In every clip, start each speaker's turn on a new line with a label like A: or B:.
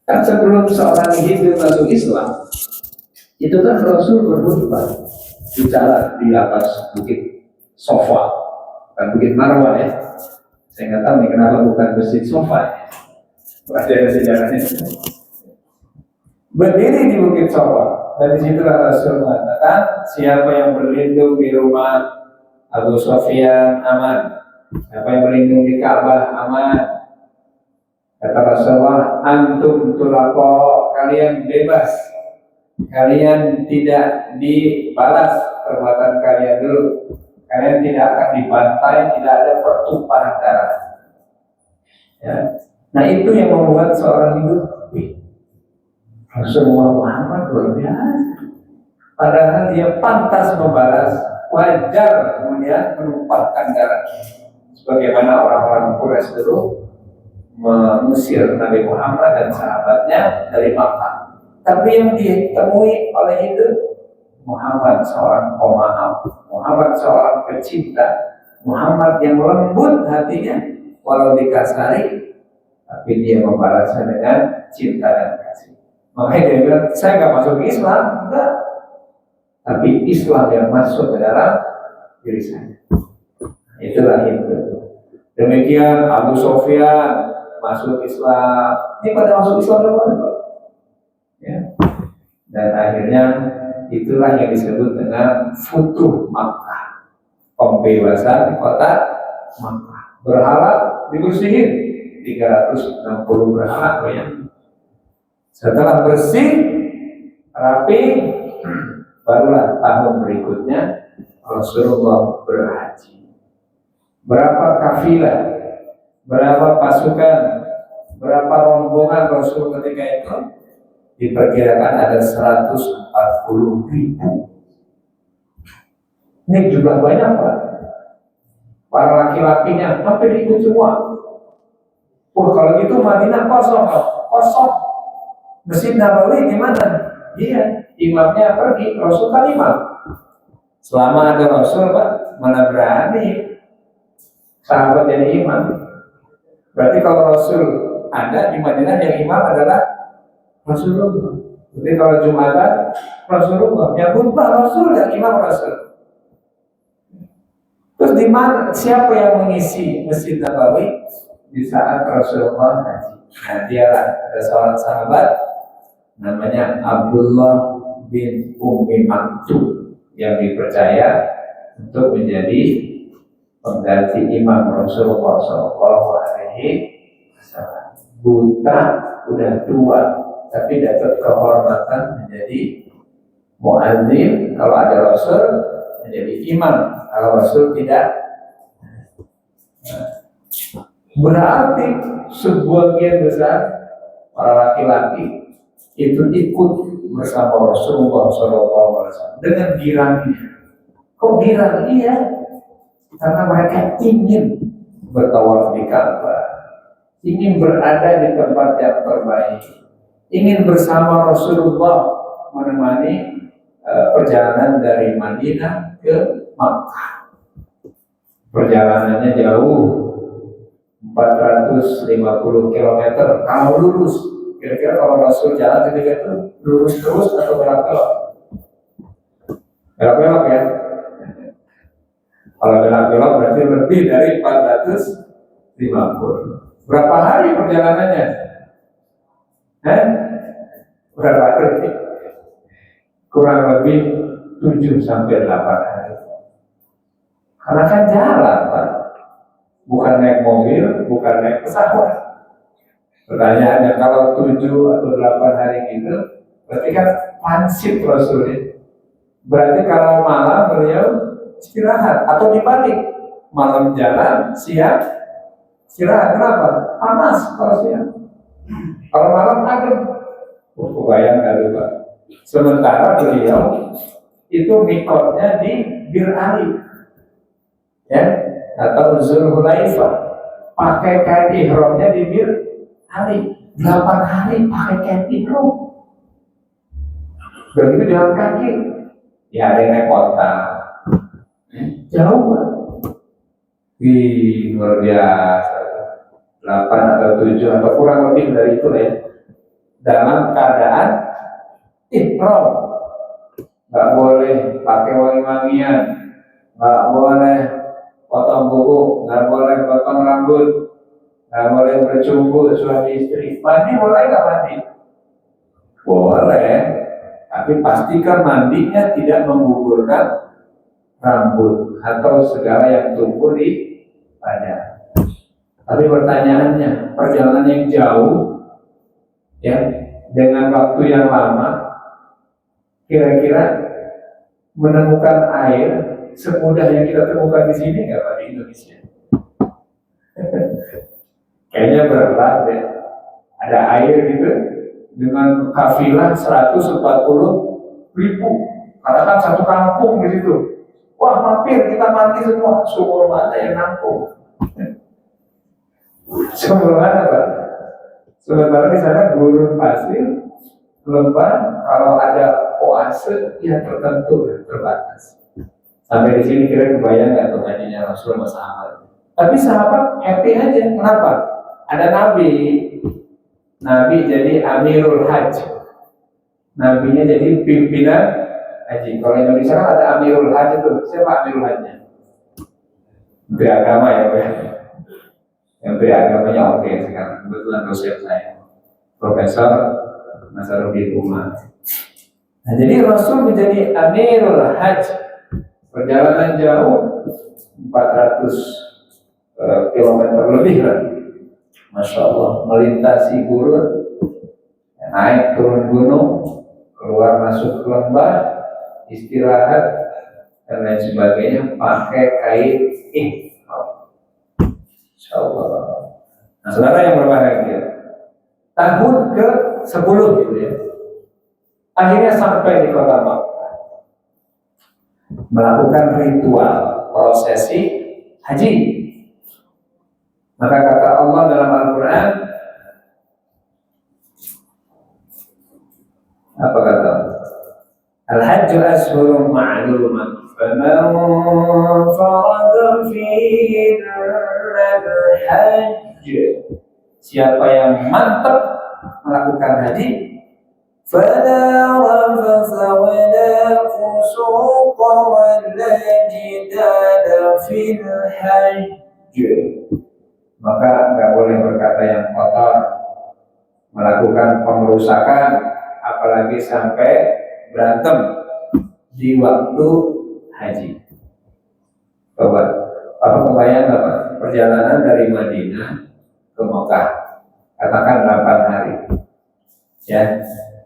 A: Kan sebelum seorang Hindu masuk Islam, itu kan Rasul berkhutbah bicara di atas bukit Sofa, bukan bukit Marwah ya. Saya nggak tahu nih kenapa bukan masjid Sofa. Ada sejarahnya. Berdiri di bukit Sofa, dan disitulah Rasul mengatakan, siapa yang berlindung di rumah Abu Sufyan aman, siapa yang berlindung di Ka'bah aman. Kata Rasulullah, antum tulaqo, kalian bebas, kalian tidak dibalas perbuatan kalian dulu, kalian tidak akan dibantai, tidak ada pertumpahan darah. Ya. Nah itu yang membuat seorang hidup, Rasulullah Muhammad luar biasa. Padahal dia pantas membalas, wajar kemudian menumpahkan darah. Sebagaimana orang-orang Quraisy dulu mengusir Nabi Muhammad dan sahabatnya dari Makkah. Tapi yang ditemui oleh itu Muhammad seorang pemaaf, Muhammad seorang pecinta, Muhammad yang lembut hatinya, walau dikasari, tapi dia membalasnya dengan cinta dan kasih. Makanya dia bilang, saya nggak masuk Islam, enggak, tapi Islam yang masuk ke dalam diri saya. Itulah itu. Demikian Abu Sufyan masuk Islam. Ini pada masuk Islam dulu, ya. Dan akhirnya itulah yang disebut dengan Futuh Makkah, pembebasan kota Makkah. Berhala dibersihin 360 berhala ya. Setelah bersih, rapi, barulah tahun berikutnya Rasulullah berhaji. Berapa kafilah, berapa pasukan, berapa rombongan Rasul ketika itu? Diperkirakan ada 140.000. Ini jumlah banyak Pak. Para laki-lakinya hampir ikut semua. Kalau gitu Madinah kosong, kosong. Masjid Nabawi gimana? Iya, imamnya pergi, Rasul kan imam. Selama ada Rasul Pak, mana berani sahabat jadi imam. Berarti kalau Rasul ada di Madinah, yang imam adalah Rasulullah. Jadi kalau Jumatan Rasulullah, yang khutbah Rasul, yang imam Rasul. Terus di mana? Siapa yang mengisi Masjid Nabawi di saat Rasulullah haji? Nah, dialah ada seorang sahabat namanya Abdullah bin Ummi Maktum yang dipercaya untuk menjadi pengganti imam Rasulullah SAW. Buta, udah tua, tapi dapat kehormatan menjadi muadzin kalau ada Rasul, menjadi imam kalau Rasul tidak. Berarti sebagian besar para laki-laki itu ikut bersama Rasulullah SAW dengan girangnya. Kok girang? Iya, karena mereka ingin bertawaf di Ka'bah, ingin berada di tempat yang terbaik, ingin bersama Rasulullah menemani perjalanan dari Madinah ke Makkah. Perjalanannya jauh, 450 km kalau lurus. Kira-kira kalau Rasul jalan ketika itu lurus terus atau belok-belok? Belok-belok ya. Kalau belok-belok berarti lebih dari 450. Berapa hari perjalanannya? Berapa hari? Kurang lebih 7 sampai 8 hari. Karena kan jalan Pak, bukan naik mobil, bukan naik pesawat. Pertanyaannya, kalau 7 atau 8 hari gitu, berarti kan transit Rasulnya. Berarti kalau malam beliau istirahat, atau dibalik, malam jalan, siang istirahat. Kenapa? Panas kalau siang. Kalau malam adem. Bayangkan Pak. Sementara beliau itu mikotnya di Bir Ali, ya, atau Zulhulaifah. Pakai kain ihramnya di Bir Ali, 8 hari pakai kain ihram. Begitu jalan kaki, ya ada yang naik kota, jauh Pak. Luar biasa. 8 atau 7 atau kurang lebih dari itu ya. dalam keadaan ihram. Nggak boleh pakai wangi-wangian, nggak boleh potong kuku, nggak boleh potong rambut, nggak boleh bercumbu suami istri. Mandi boleh nggak mandi? Boleh, tapi pastikan mandinya tidak menggugurkan rambut atau segala yang tumbuh di badan. Tapi pertanyaannya, perjalanan yang jauh, ya, dengan waktu yang lama, kira-kira menemukan air semudah yang kita temukan di sini nggak Pak di Indonesia? Kayaknya berat ya. Ada air gitu dengan kafilah 140.000, katakan satu kampung di situ. Wah, mampir kita mandi semua, sumur mana yang nampung? Sumur mana Pak? Sementara di sana gurun pasir, lembah, kalau ada oase ya tertentu, terbatas. Sampai di sini kira kebayang nggak tuh hajinya Rasul sama sahabat? Tapi sahabat happy aja. Kenapa? Ada nabi, nabi jadi Amirul Hajj, nabinya jadi pimpinan haji. Kalau Indonesia kan ada Amirul Hajj itu, siapa Amirul Hajjnya? Menteri Agama ya, Pak. Menteri Agamanya oke sekarang. Kebetulan dosen saya, Profesor Nasaruddin Umar. Nah, jadi Rasul menjadi Amirul Hajj, perjalanan jauh 400 kilometer lebih lah, Masya Allah, melintasi gurun, naik turun gunung, keluar masuk ke lembah, istirahat dan lain sebagainya, pakai kain ihram. Masya Allah. Nah, saudara yang berbahagia, tahun ke-10 gitu ya, akhirnya sampai di kota Makkah, melakukan ritual prosesi haji. Maka kata Allah dalam Al-Quran, apa kata? Al-Hajju ashhurun ma'lumat, faman farada fihinna al-hajj. Siapa yang mantap melakukan haji, فلا رفث ولا فسوق ولا جدال في الحج. Maka nggak boleh berkata yang kotor, melakukan pengerusakan, apalagi sampai berantem di waktu haji. Coba, apa kebayang apa? Perjalanan dari Madinah ke Mekah, katakan 8 hari, ya.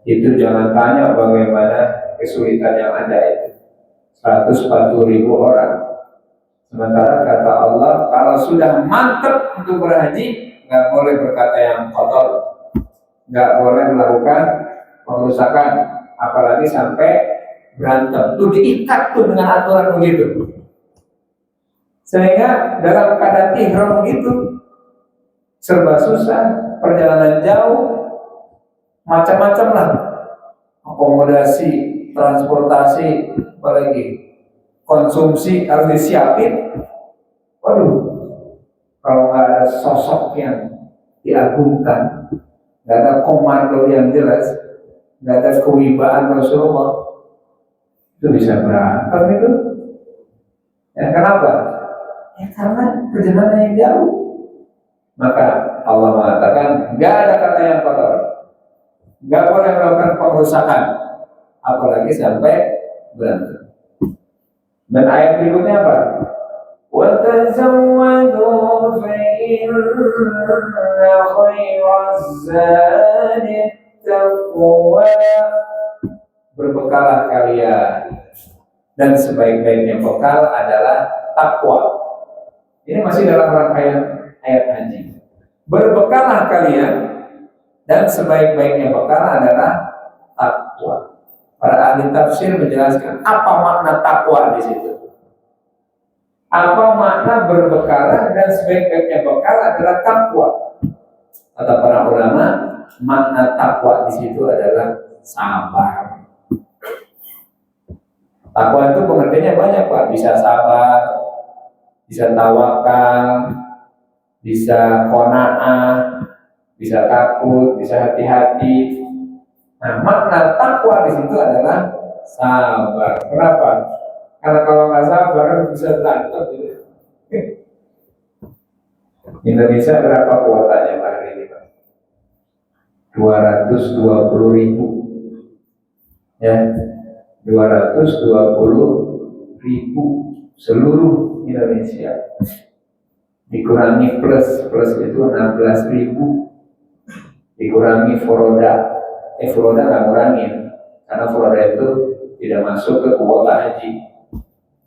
A: Itu jangan tanya bagaimana kesulitan yang ada itu. 140.000 orang. Sementara kata Allah, kalau sudah mantap untuk berhaji, nggak boleh berkata yang kotor, nggak boleh melakukan pengerusakan, apalagi sampai berantem. Itu diikat tuh dengan aturan begitu. Sehingga dalam keadaan ihram begitu, serba susah, perjalanan jauh, macam-macam lah, akomodasi, transportasi, apalagi konsumsi harus disiapin. Waduh, kalau nggak ada sosok yang diagungkan, nggak ada komando yang jelas, nggak ada kewibaan Rasulullah, itu bisa berantem itu. Ya kenapa? Ya karena perjalanan yang jauh. Maka Allah mengatakan nggak ada kata yang kotor, nggak boleh melakukan pengerusakan, apalagi sampai berantem. Dan ayat berikutnya apa? وَتَزَوَّدُوا فَإِنَّ خَيْرَ الزَّادِ التَّقْوَى. Berbekalah kalian, dan sebaik-baiknya bekal adalah takwa. Ini masih dalam rangkaian ayat haji. Berbekalah kalian, dan sebaik-baiknya bekal adalah takwa. Para ahli tafsir menjelaskan apa makna takwa di situ. Apa makna berbekalah dan sebaik-baiknya bekal adalah takwa? Kata para ulama, makna takwa di situ adalah sabar. Takwa itu pengertiannya banyak Pak. Bisa sabar, bisa tawakal, bisa qanaah, bisa takut, bisa hati-hati. Nah, makna takwa di situ adalah sabar. Kenapa? Karena kalau nggak sabar bisa berantem gitu. Indonesia berapa kuotanya Pak hari ini Pak? 220.000 ya, 220.000 seluruh Indonesia, dikurangi plus itu 16.000, dikurangi Foroda nggak ngurangin karena Foroda itu tidak masuk ke kuota haji,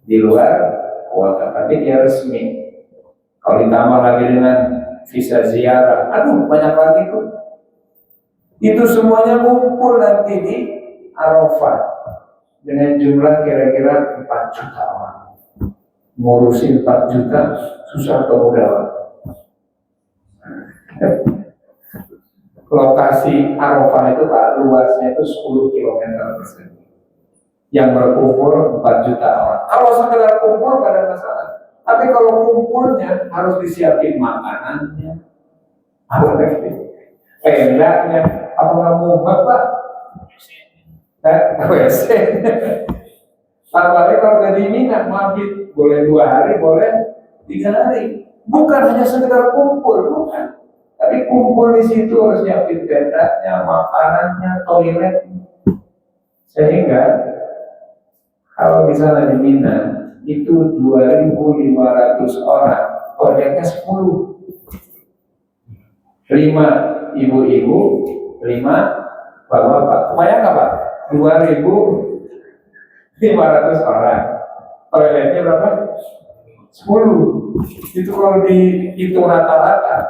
A: di luar kuota, tapi dia resmi. Kalau ditambah lagi dengan visa ziarah, aduh banyak lagi tuh. Itu semuanya ngumpul nanti di Arafah dengan jumlah kira-kira 4 juta orang. Ngurusin 4 juta susah atau mudah? Lokasi Arafah itu Pak, luasnya itu 10 km persegi. Yang berkumpul 4 juta orang. Kalau sekedar kumpul gak ada masalah. Tapi kalau kumpulnya harus disiapin makanannya, tendanya, apa nggak mumet Pak? WC. Apalagi kalau udah dingin, mabit, boleh 2 hari, boleh 3 hari. Bukan hanya sekedar kumpul, bukan. Tapi kumpul di situ harus nyiapin tendanya, makanannya, toilet. Sehingga kalau di sana di Mina itu 2.500 orang, toiletnya 10. 5 ibu-ibu, 5 bapak-bapak. Kebayang nggak Pak? 2.500 orang. Toiletnya berapa? 10. Itu kalau dihitung rata-rata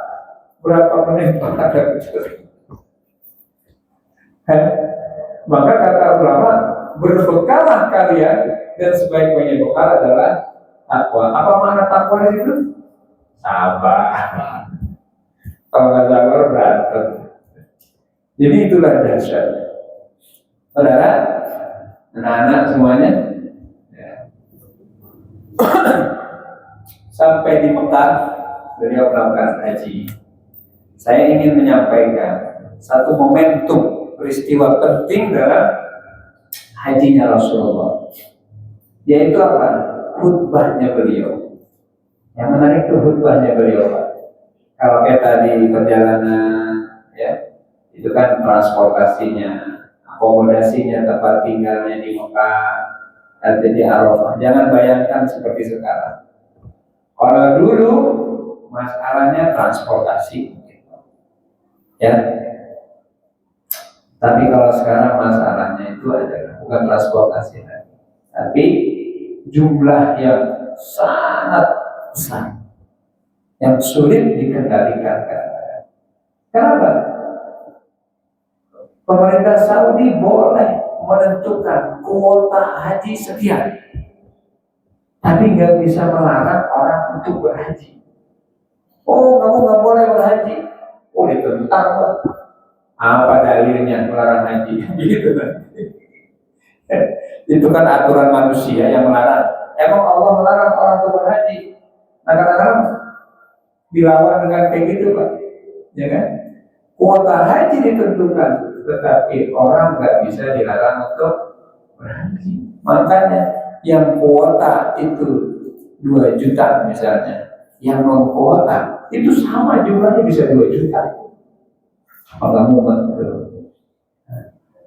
A: berapa menit Pak ada? Maka kata ulama, berbekallah kalian, dan sebaik-baiknya bekal adalah takwa. Apa makna takwa di situ? Sabar. Kalau nggak sabar berantem. Jadi itulah dahsyat. Saudara, anak-anak semuanya, ya. Sampai di Mekah beliau melakukan haji. Saya ingin menyampaikan satu momentum peristiwa penting dalam hajinya Rasulullah, yaitu apa? Khutbahnya beliau. Yang menarik itu khutbahnya beliau Pak. Kalau kita di perjalanan, ya, itu kan transportasinya, akomodasinya, tempat tinggalnya di Mekah, nanti di Arafah. Jangan bayangkan seperti sekarang. Kalau dulu masalahnya transportasi, ya. Tapi kalau sekarang masalahnya itu adalah bukan transportasi lagi, tapi jumlah yang sangat besar, yang sulit dikendalikan. Kenapa? Pemerintah Saudi boleh menentukan kuota haji sekian, tapi nggak bisa melarang orang untuk berhaji. Oh, kamu nggak boleh berhaji. Oh, ditentang Pak. Apa dalilnya melarang haji? Gitu kan? Itu kan aturan manusia yang melarang. Emang Allah melarang orang untuk berhaji? Nah, kadang-kadang dilawan dengan kayak gitu Pak, ya kan? Kuota haji ditentukan, tetapi orang nggak bisa dilarang untuk berhaji. Makanya yang kuota itu 2 juta misalnya, yang non kuota itu sama jumlahnya bisa 2 juta. Apa mumet gitu.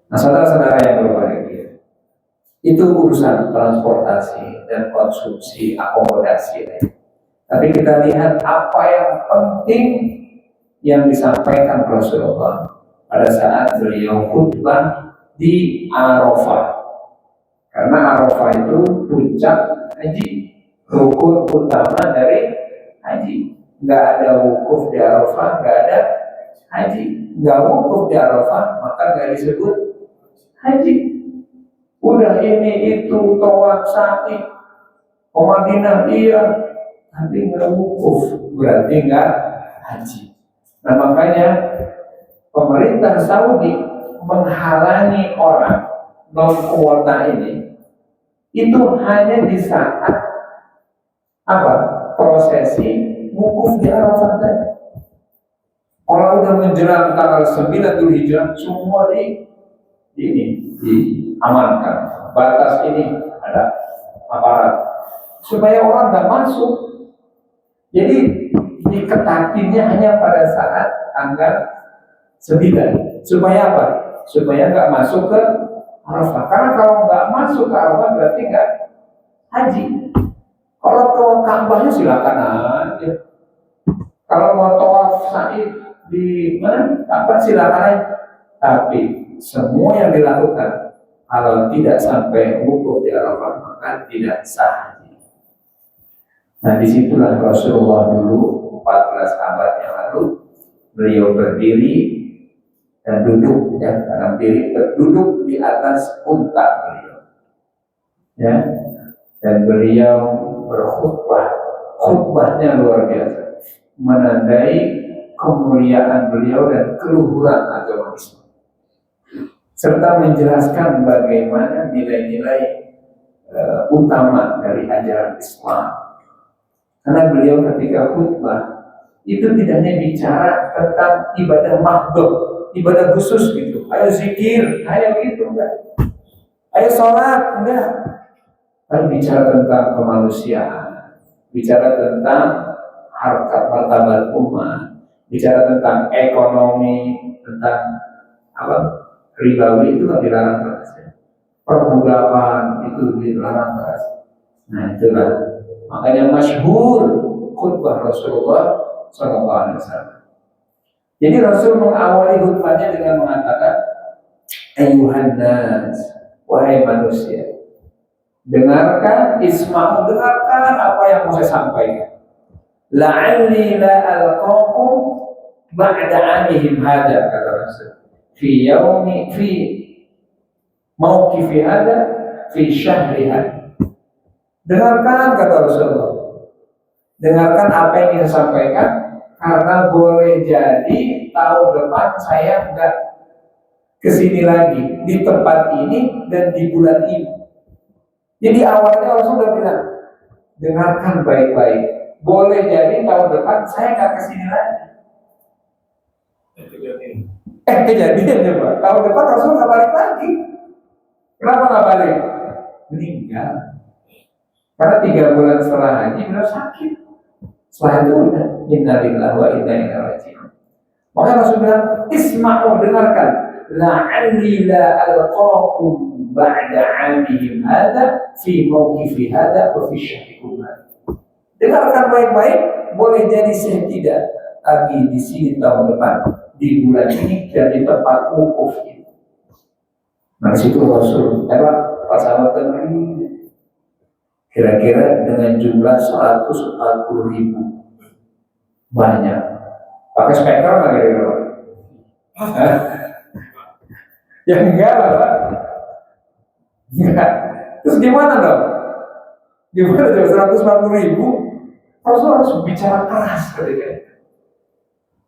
A: Nah, saudara-saudara yang berbahagia, itu urusan transportasi dan konsumsi akomodasi. Tapi kita lihat apa yang penting yang disampaikan Rasulullah pada saat beliau khutbah di Arafah. Karena Arafah itu puncak haji, rukun utama dari haji. Nggak ada wukuf di Arafah, nggak ada haji. Nggak wukuf di Arafah, maka nggak disebut haji. Udah ini itu tawaf sa'i, ke Madinah iya, tapi nggak wukuf, berarti nggak haji. Nah, makanya pemerintah Saudi menghalangi orang non kuota ini itu hanya di saat apa? Prosesi wukuf di Arafah tadi. Kalau udah menjelang tanggal 9 Dzulhijjah semua ini diamankan, batas ini ada aparat supaya orang nggak masuk. Jadi diketatinnya hanya pada saat tanggal 9. Supaya apa? Supaya nggak masuk ke Arafah. Karena kalau nggak masuk ke Arafah berarti nggak haji. Kalau ke Ka'bahnya silakan aja. Kalau mau tawaf sa'i di mana Ka'bah silakan aja. Tapi semua yang dilakukan kalau tidak sampai wukuf di Arafah maka tidak sah. Nah disitulah Rasulullah dulu 14 abad yang lalu beliau berdiri dan duduk ya, kanan kiri duduk di atas unta beliau ya, dan beliau berkhutbah. Khutbahnya luar biasa, menandai kemuliaan beliau dan keluhuran agama Islam, serta menjelaskan bagaimana nilai-nilai utama dari ajaran Islam. Karena beliau ketika khutbah itu tidak hanya bicara tentang ibadah mahdhah, ibadah khusus gitu. Ayo zikir, ayo gitu enggak. Ayo sholat enggak. Tapi bicara tentang kemanusiaan, bicara tentang harkat martabat umat, bicara tentang ekonomi, tentang apa? Ribawi itu kan dilarang keras. Perbudakan itu dilarang keras. Nah itulah makanya masyhur khutbah Rasulullah SAW. Jadi Rasul mengawali khutbahnya dengan mengatakan, ayuhan nas, wahai manusia, dengarkan, isma'u, dengarkan apa yang mau saya sampaikan. La'alli la alqakum ba'da amihim hada, kata Rasul. Fi yaumi fi mauqifi hada fi syahri hada. Dengarkan, kata Rasulullah. Dengarkan apa yang saya sampaikan, karena boleh jadi tahun depan saya enggak kesini lagi di tempat ini dan di bulan ini. Jadi awalnya Rasul sudah bilang, dengarkan baik-baik. Boleh jadi tahun depan saya enggak kesini lagi. Kejadian ya Pak. Tahun depan Rasul nggak balik lagi. Kenapa nggak balik? Meninggal. Karena 3 bulan setelah haji beliau sakit. Setelah itu udah innalillahi wa inna ilaihi raji'un. Maka Rasul bilang, isma'u, dengarkan, la'alli la alqakum ba'da 'amihim hada fi mawqifi hada wa fi syahrikum hada. Dengarkan baik-baik, boleh jadi saya tidak lagi di sini tahun depan, di bulan ini dan di tempat wukuf ini. Nah situ Rasul pas sahabat tadi kira-kira dengan jumlah 140.000, banyak. Pakai speaker nggak kira-kira? Ya enggak lah Pak. Enggak. Terus gimana dong? Gimana jam 140.000? Rasul harus bicara keras ketika itu.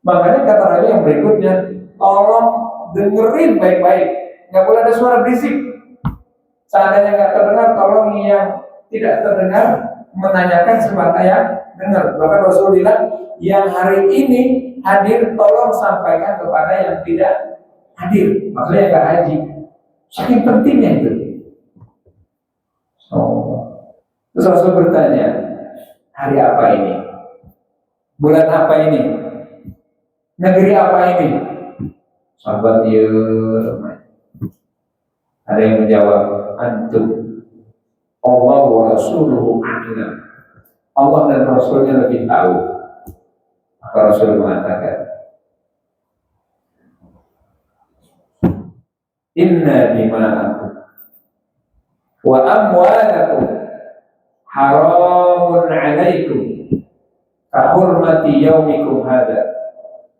A: Makanya kata Nabi yang berikutnya, tolong dengerin baik-baik, nggak boleh ada suara berisik. Seandainya nggak terdengar, tolong yang tidak terdengar menanyakan kepada yang dengar. Bahkan Rasul bilang, yang hari ini hadir, tolong sampaikan kepada yang tidak hadir. Maksudnya nggak haji. Saking pentingnya itu. Terus Rasul bertanya, hari apa ini? Bulan apa ini? Negeri apa ini? Sahabat dia ada yang menjawab, antum Allah wa Rasuluhu a'lam. Allah dan Rasulnya lebih tahu. Maka Rasul mengatakan, inna dima'akum wa amwalakum haramun alaikum kahurmati yaumikum hada,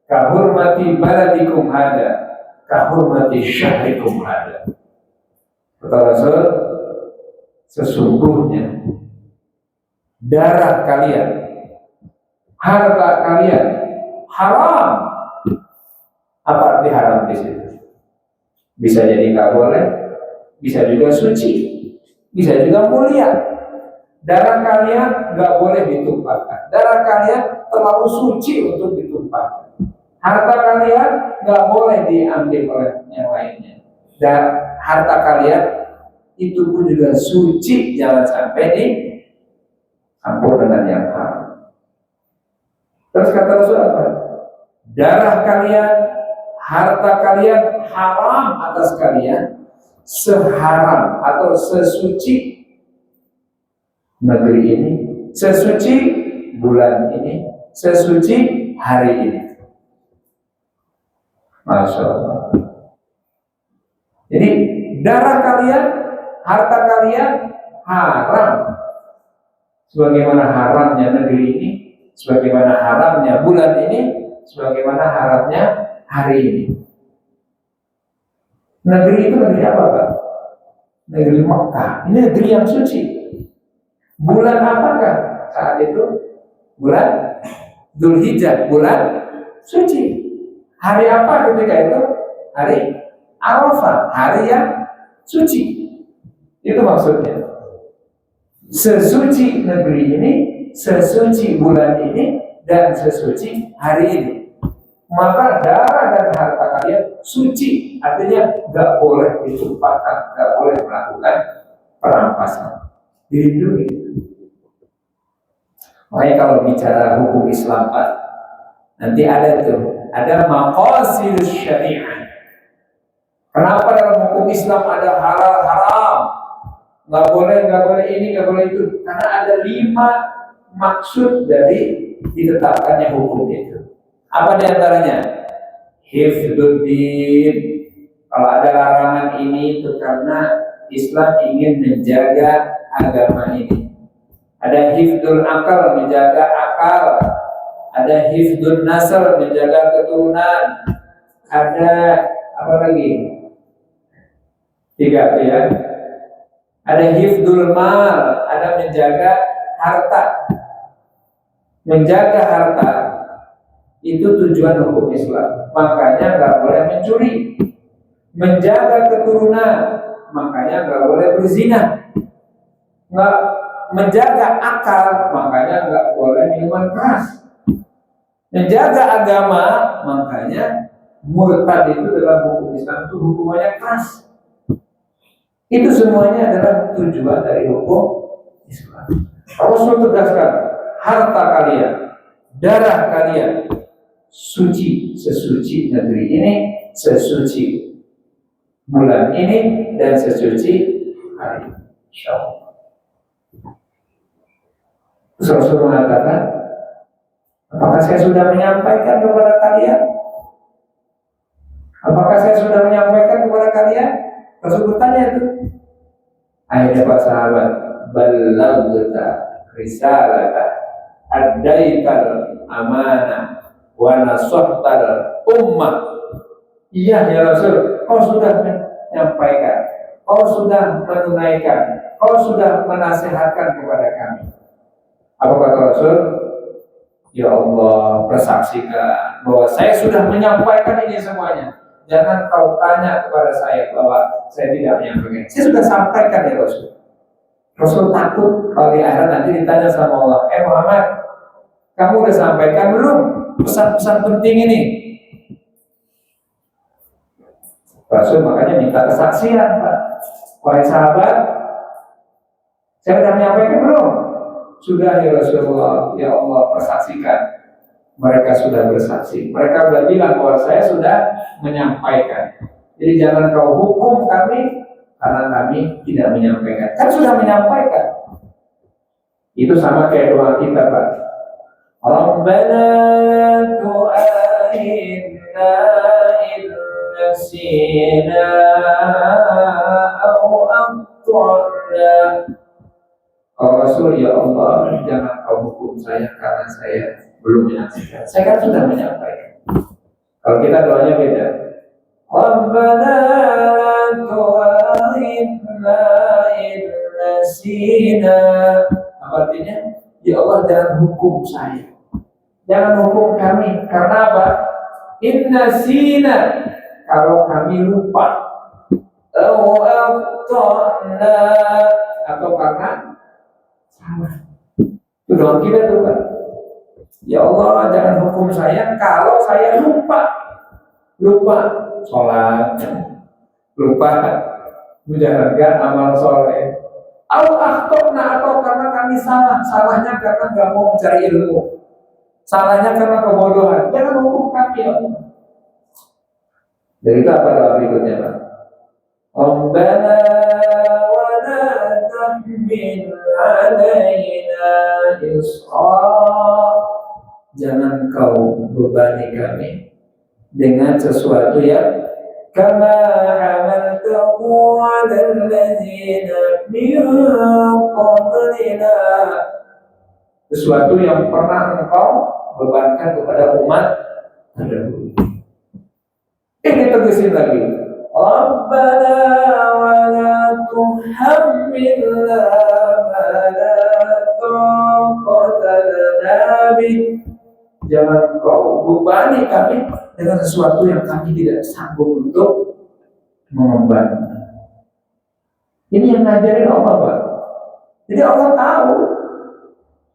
A: kahurmati baladikum hada, kahurmati syahrikum hada. Kata Rasul, sesungguhnya darah kalian, harta kalian haram. Apa arti haram di situ? Bisa jadi nggak boleh, bisa juga suci, bisa juga mulia. Darah kalian nggak boleh ditumpahkan. Darah kalian terlalu suci untuk ditumpahkan. Harta kalian nggak boleh diambil oleh yang lainnya. dan harta kalian itu pun juga suci, jangan sampai dicampur dengan yang haram. Terus kata Rasul apa? Darah kalian, harta kalian haram atas kalian, seharam atau sesuci negeri ini, sesuci bulan ini, sesuci hari ini. Masya Allah. Jadi darah kalian, harta kalian haram, sebagaimana haramnya negeri ini, sebagaimana haramnya bulan ini, sebagaimana haramnya hari ini. Negeri itu negeri apa, Pak? Negeri Mekah. Ini negeri yang suci. Bulan apakah saat itu? Bulan Dzulhijjah, bulan suci. Hari apa ketika itu? Hari Arafah, hari yang suci. Itu maksudnya. Sesuci negeri ini, sesuci bulan ini, dan sesuci hari ini. Maka darah dan harta kalian suci, artinya nggak boleh ditumpahkan, nggak boleh melakukan perampasan, dilindungi. Makanya kalau bicara hukum Islam, Pak, nanti ada maqasidus syariah. Kenapa dalam hukum Islam ada halal haram, nggak boleh ini, nggak boleh itu? Karena ada 5 maksud dari ditetapkannya hukum itu. Apa diantaranya? Hifdzuddin. Kalau ada larangan ini itu karena Islam ingin menjaga agama ini. Ada hifdzul akal, menjaga akal. Ada hifdzun nasl, menjaga keturunan. Ada apa lagi? 3 ya. Ada hifdzul mal, ada menjaga harta. Menjaga harta itu tujuan hukum Islam. Makanya nggak boleh mencuri. Menjaga keturunan, makanya nggak boleh berzina. Nggak menjaga akal, makanya nggak boleh minuman keras. Menjaga agama, makanya murtad itu dalam hukum Islam itu hukumannya keras. Itu semuanya adalah tujuan dari hukum Islam. Rasul tegaskan, harta kalian, darah kalian suci, sesuci negeri ini, sesuci bulan ini, dan sesuci hari ini. Insyaallah. Rasul mengatakan, apakah saya sudah menyampaikan kepada kalian? Apakah saya sudah menyampaikan kepada kalian? Rasul bertanya itu. Akhirnya para sahabat, ballaghta risalata, addaital amanah, wa nasahtal ummah. Iya ya Rasul, kau sudah menyampaikan, kau sudah menunaikan, kau sudah menasihatkan kepada kami. Apa kata Rasul? Ya Allah, persaksikan bahwa saya sudah menyampaikan ini semuanya. Jangan kau tanya kepada saya bahwa saya tidak menyampaikan. Saya sudah sampaikan ya Rasul. Rasul takut kalau di akhirat nanti ditanya sama Allah, Muhammad, kamu udah sampaikan belum pesan-pesan penting ini? Rasul makanya minta kesaksian, Pak. Wahai sahabat, saya sudah menyampaikan belum? Sudah ya Rasulullah, ya Allah, persaksikan. Mereka sudah bersaksi. Mereka sudah bilang bahwa saya sudah menyampaikan. Jadi jangan kau hukum kami karena kami tidak menyampaikan. Kan sudah menyampaikan. Itu sama kayak doa kita, Pak. Rabbana tu'akhidna in nasina aw akhtana. Kalau Rasul, ya Allah, jangan kau hukum saya karena saya belum menyampaikan. Saya kan sudah menyampaikan. Kalau kita doanya beda. Rabbana la tu'akhidna in nasina. Apa artinya? Ya Allah, jangan hukum saya. Jangan hukum kami. Karena apa? In nasina. Kalau kami lupa. Atau karena salah. Itu doa kita tuh, Pak. Ya Allah, jangan hukum saya kalau saya lupa sholat, lupa menjalankan amal soleh. Atau karena kami salah, salahnya karena nggak mau mencari ilmu, salahnya karena kebodohan. Jangan hukum kami ya Allah. Dari itu apa doa berikutnya Pak? Rabbana wa la tahmil alaina isra. Jangan kau bebani kami dengan sesuatu yang kama hamaltahu 'alal ladzina min qablina, sesuatu yang pernah engkau bebankan kepada umat terdahulu. Ini tegasin lagi. Rabbana wa la tuhammilna ma la taqata lana bih. Jangan kau bebani kami dengan sesuatu yang kami tidak sanggup untuk mengemban. Ini yang ngajarin Allah Pak. Jadi Allah tahu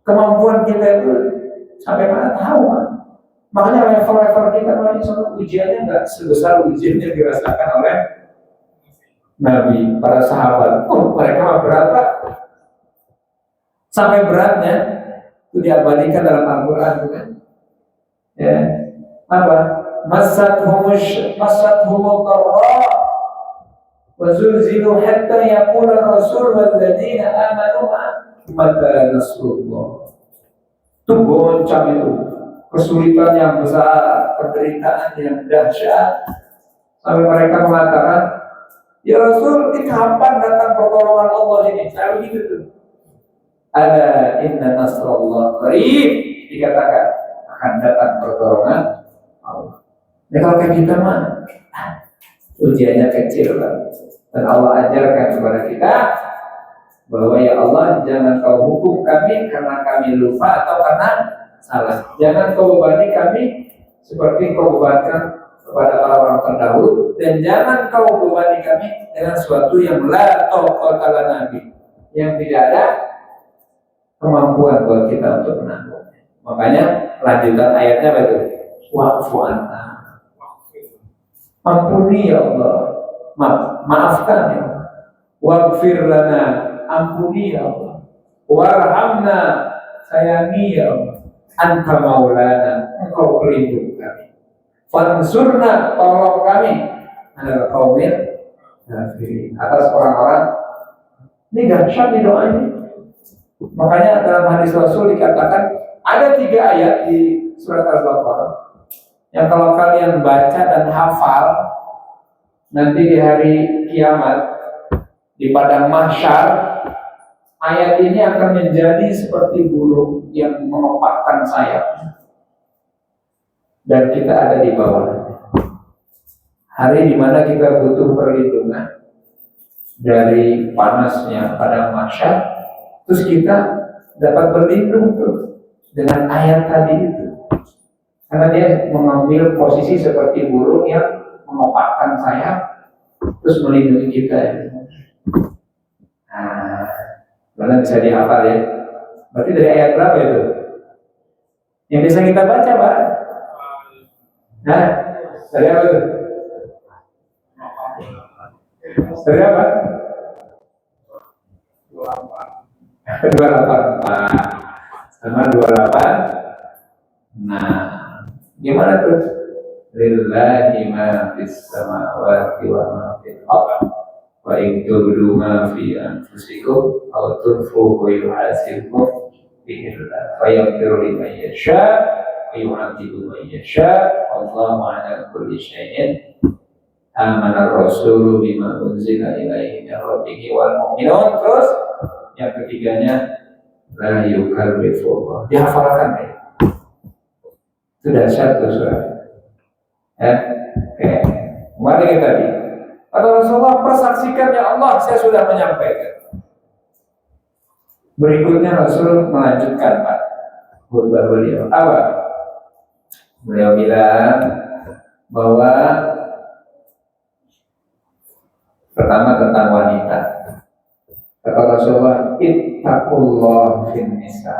A: kemampuan kita itu sampai mana, tahu Pak. Makanya level-level kita soal ujiannya nggak sebesar ujian yang dirasakan oleh Nabi, para sahabat. Mereka berat Pak. Sampai beratnya itu diabadikan dalam Al-Quran kan. Ya, apa? Masathumul qarra wa zulzilu hatta yaqula ar-rasul wal ladzina amanu mata nasrullah. Itu goncang itu, kesulitan yang besar, penderitaan yang dahsyat, sampai mereka mengatakan, ya Rasul, ini kapan datang pertolongan Allah ini? Saya begitu tuh. Ala inna nasrullah qarib, dikatakan akan datang pertolongan Allah. Ya kalau kayak kita mah ujiannya kecil kan. Dan Allah ajarkan kepada kita bahwa ya Allah, jangan kau hukum kami karena kami lupa atau karena salah. Jangan kau bebani kami seperti kau bebankan kepada orang-orang terdahulu, dan jangan kau bebani kami dengan sesuatu yang la taqata lana bih, yang tidak ada kemampuan buat kita untuk menanggungnya. Makanya lanjutan ayatnya apa itu? Wa'fu anna. Ampuni ya Allah, maafkan ya Allah. Waghfir lana, ampuni ya Allah. Warhamna, sayangi ya Allah. Anta maulana, engkau pelindung kami. Fansurna, tolong kami. Ala qaumil kafirin, atas orang-orang. Ini dahsyat di doa ini. Makanya dalam hadis Rasul dikatakan ada 3 ayat di surat Al-Baqarah yang kalau kalian baca dan hafal, nanti di hari kiamat, di padang mahsyar, ayat ini akan menjadi seperti burung yang mengepakkan sayapnya, dan kita ada di bawah. Hari di mana kita butuh perlindungan dari panasnya padang mahsyar, terus kita dapat berlindung tuh dengan ayat tadi itu. Karena dia mengambil posisi seperti burung yang mengepakkan sayap terus melindungi kita. Nah, benar bisa dihafal ya. Berarti dari ayat berapa itu? Yang bisa kita baca Pak? Nah, dari apa itu? Dari apa? 28 sama 28. Nah, gimana tuh? Lillahi ma fis samawati wa ma fil ardh wa in tubdu ma fi anfusikum aw tukhfuhu yuhasibkum bihi fa yaghfiru liman yasha wa yu'adhibu man yasha wallahu 'ala kulli syai'in. Amana ar-rasulu bima unzila ilaihi min rabbih wal mu'minun. Terus yang ketiganya la yukallifu, dihafalkan ya. Itu dahsyat tuh surah. Ya, kembali ke tadi. Kata Rasulullah, persaksikan ya Allah, saya sudah menyampaikan. Berikutnya Rasul melanjutkan Pak khutbah beliau. Apa? Beliau bilang bahwa pertama tentang wanita. Kata Rasulullah, ittaqullah fin nisa.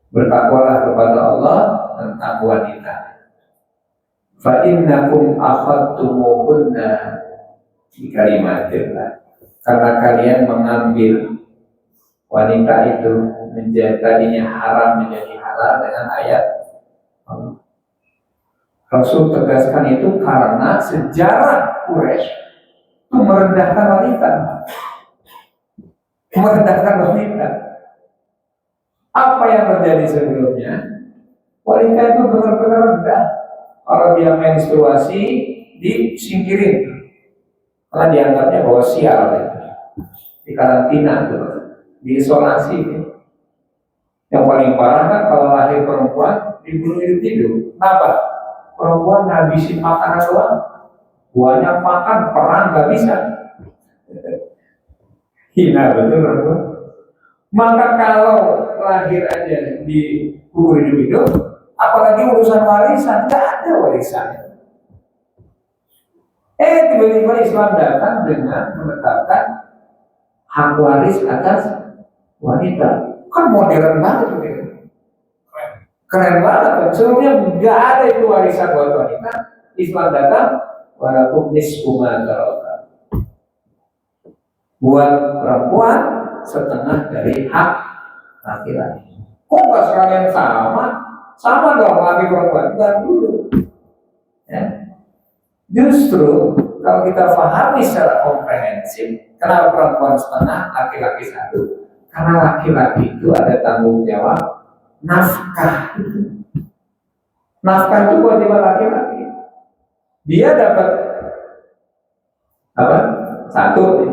A: Bertakwalah kepada Allah tentang wanita. Fa innakum akhadtumuhunna di kalimatillah. Karena kalian mengambil wanita itu menjadi tadinya haram menjadi halal dengan ayat Allah. Rasul tegaskan itu karena sejarah Quraisy itu merendahkan wanita. Merendahkan wanita. Apa yang terjadi sebelumnya? Wanita itu benar-benar rendah. Kalau dia menstruasi, disingkirin. Karena dianggapnya bahwa sial. Di karantina, diisolasi. Yang paling parah kan kalau lahir perempuan, dibunuh hidup-hidup. Kenapa? Perempuan ngabisin makanan doang. Banyak makan, perang gak bisa. Hina betul perempuan. Maka kalau lahir aja di kubur hidup-hidup, apalagi urusan warisan, gak ada warisannya. Tiba-tiba Islam datang dengan menetapkan hak waris atas wanita. Kan modern banget gitu. Keren banget. Sebelumnya nggak ada itu warisan buat wanita. Islam datang, walakum nisfu ma taraka. Buat perempuan setengah dari hak laki-laki. Kok nggak sekalian sama? Sama dong laki perempuan. Bukan dulu. Ya. Justru kalau kita pahami secara komprehensif, kenapa perempuan setengah, laki-laki satu? Karena laki-laki itu ada tanggung jawab nafkah. Nafkah itu kewajiban laki-laki. Dia dapat apa? Satu,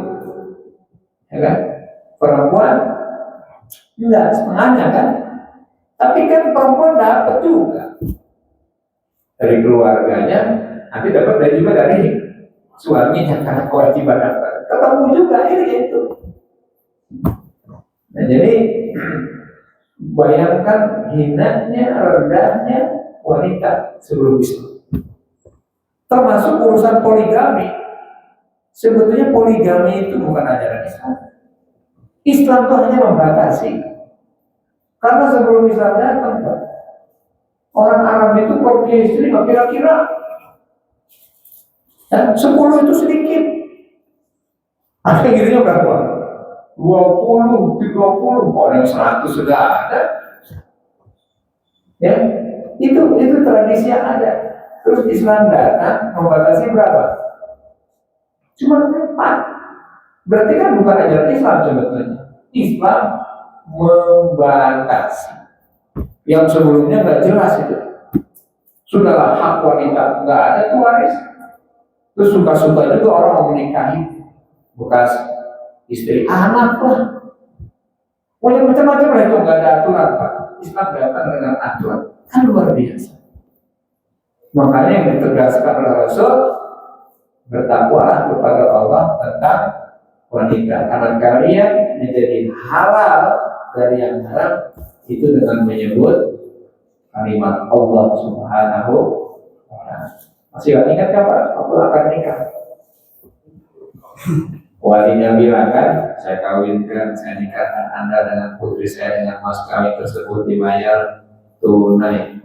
A: ya kan? Perempuan enggak setengahnya kan? Tapi kan perempuan dapat juga dari keluarganya, nanti dapat dari juga dari suaminya karena kewajiban nafkah. Ketemu juga akhirnya itu. Nah jadi bayangkan hinanya, rendahnya wanita sebelum Islam. Termasuk urusan poligami. Sebetulnya poligami itu bukan ajaran Islam. Islam itu hanya membatasi. Karena sebelum Islam datang, orang Arab itu kalau punya istri kira-kira 10 itu sedikit. Ada yang gitunya berapa? 20, 30, orang 100 sudah ada. Ya, itu tradisi yang ada. Terus Islam datang membatasi berapa? Cuma 4. Berarti kan bukan ajaran Islam sebetulnya. Islam membatasi. Yang sebelumnya nggak jelas itu. Sudahlah hak wanita nggak ada tuh waris. Terus suka-suka juga orang mau menikahi bekas istri anak lah. Pokoknya macam-macam lah itu nggak ada aturan Pak. Islam datang dengan aturan kan luar biasa. Makanya yang ditegaskan oleh Rasul, bertakwalah kepada Allah tentang wanita karena kalian menjadi halal dari yang haram itu dengan menyebut kalimat Allah Subhanahu wa ta'ala. Masih ingat kan Pak? Aku akan nikah. Walinya bilang kan, saya kawinkan, saya nikahkan Anda dengan putri saya dengan mas kawin tersebut dibayar tunai.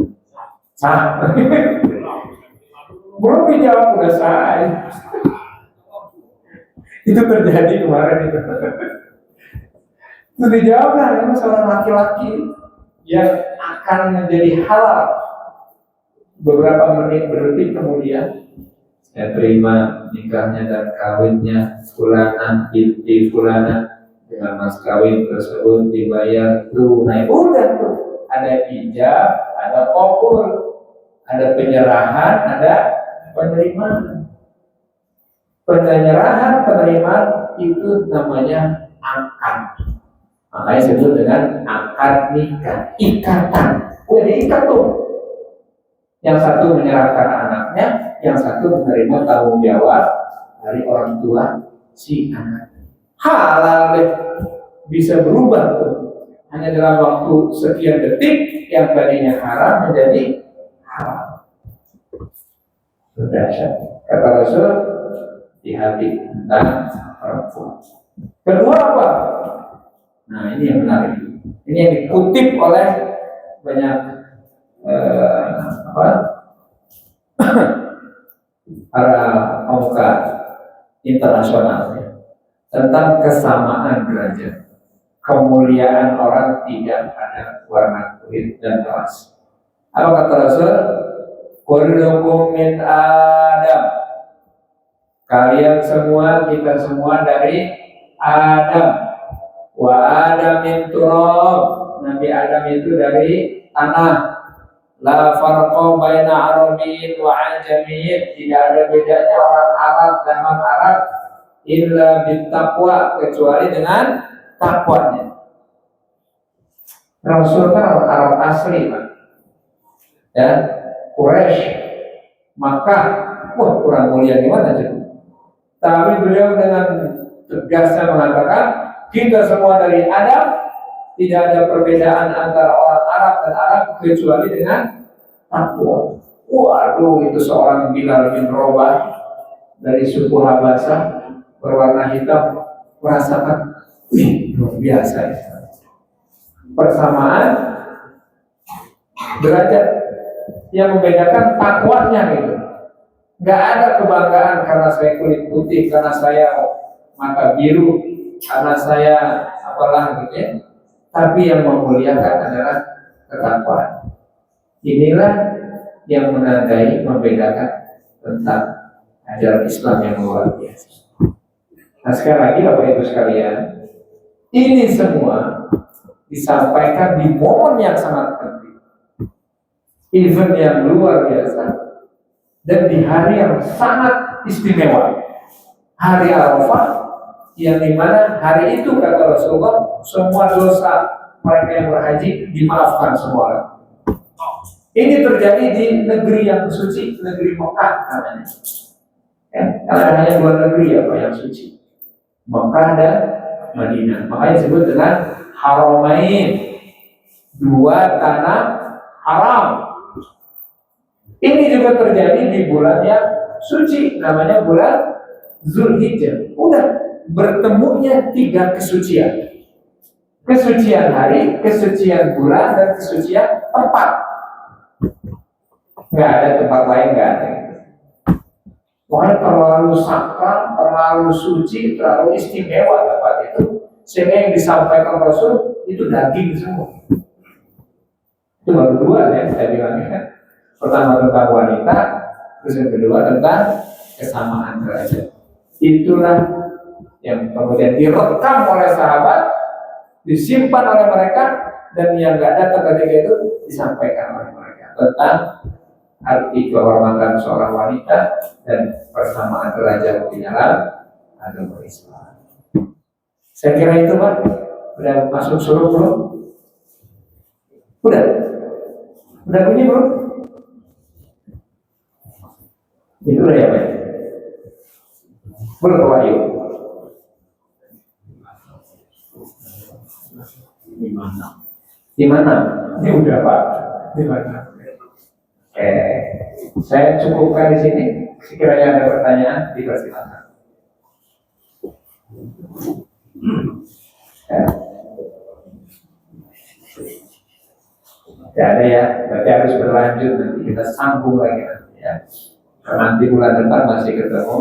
A: Sah? Belum dijawab udah sah. Itu terjadi kemarin itu. Itu dijawab lah, ini seorang laki-laki yang akan menjadi halal. Beberapa menit berdetik kemudian saya terima nikahnya dan kawinnya fulana binti fulana dengan mas kawin tersebut dibayar tunai. Udah tuh, ada ijab, ada qabul, ada penyerahan, ada penerimaan. Penyerahan, penerimaan itu namanya akad. Makanya disebut dengan akad nikah, ikatan. Udah diikat tuh. Yang satu menyerahkan anaknya, yang satu menerima tanggung jawab dari orang tua si anak. Halal deh, bisa berubah tuh. Hanya dalam waktu sekian detik yang tadinya haram menjadi halal. Sudah, kata Rasul, hati-hati tentang perempuan. Kedua apa? Nah ini yang menarik. Ini yang dikutip oleh banyak para pemuka internasionalnya tentang kesamaan derajat. Kemuliaan orang tidak ada warna kulit dan ras. Apa kata Rasul? Kullukum min Adam. Kalian semua, kita semua dari Adam. Wa Adam min turab. Nabi Adam itu dari tanah. La farqa baina Arabiyyin wa Ajamiyyin. Tidak ada bedanya orang Arab dan non-Arab illa bittaqwa, kecuali dengan takwanya. Rasul kan orang Arab asli, Pak. Ya, Quraisy, Makkah, wah kurang mulia gimana jadi? Tapi beliau dengan tegasnya mengatakan kita semua dari Adam, tidak ada perbedaan antara orang Arab dan Arab kecuali dengan takwa. Waduh, itu seorang Bilal bin Rabah dari suku Habasah berwarna hitam merasakan, wih luar biasa ya. Persamaan derajat yang membedakan takwanya gitu. Nggak ada kebanggaan karena saya kulit putih, karena saya mata biru, karena saya apalah gitu ya. Tapi yang memuliakan adalah ketakwaan. Inilah yang menandai membedakan tentang ajaran Islam yang luar biasa. Nah sekali lagi Bapak Ibu sekalian, ini semua disampaikan di momen yang sangat penting, event yang luar biasa, dan di hari yang sangat istimewa, hari Arafah, yang dimana hari itu kata Rasulullah semua dosa mereka yang berhaji dimaafkan semua. Ini terjadi di negeri yang suci, negeri Mekah namanya. Ya, karena hanya dua negeri apa yang suci, Mekah dan Madinah. Makanya disebut dengan Haramain, dua tanah haram. Ini juga terjadi di bulan yang suci, namanya bulan Zulhijjah. Udah bertemunya tiga kesucian: kesucian hari, kesucian bulan, dan kesucian tempat. Nggak ada tempat lain, nggak ada. Pokoknya terlalu sakral, terlalu suci, terlalu istimewa tempat itu, sehingga yang disampaikan Rasul itu daging semua. Itu baru dua ya saya bilangnya kan. Pertama tentang wanita, terus yang kedua tentang kesamaan derajat. Itulah yang kemudian direkam oleh sahabat, disimpan oleh mereka, dan yang nggak datang ketika itu disampaikan oleh mereka tentang arti kehormatan seorang wanita dan persamaan derajat di dalam agama Islam. Saya kira itu Pak. Udah masuk suruh belum? Udah bunyi belum? Itu udah ya Pak. Belum Pak Wahyu. Di mana? Ini udah Pak. Di mana? Saya cukupkan di sini. Sekiranya ada pertanyaan, dipersilakan. Tidak ada ya, berarti harus berlanjut nanti kita sambung lagi nanti ya. Nanti bulan depan masih ketemu.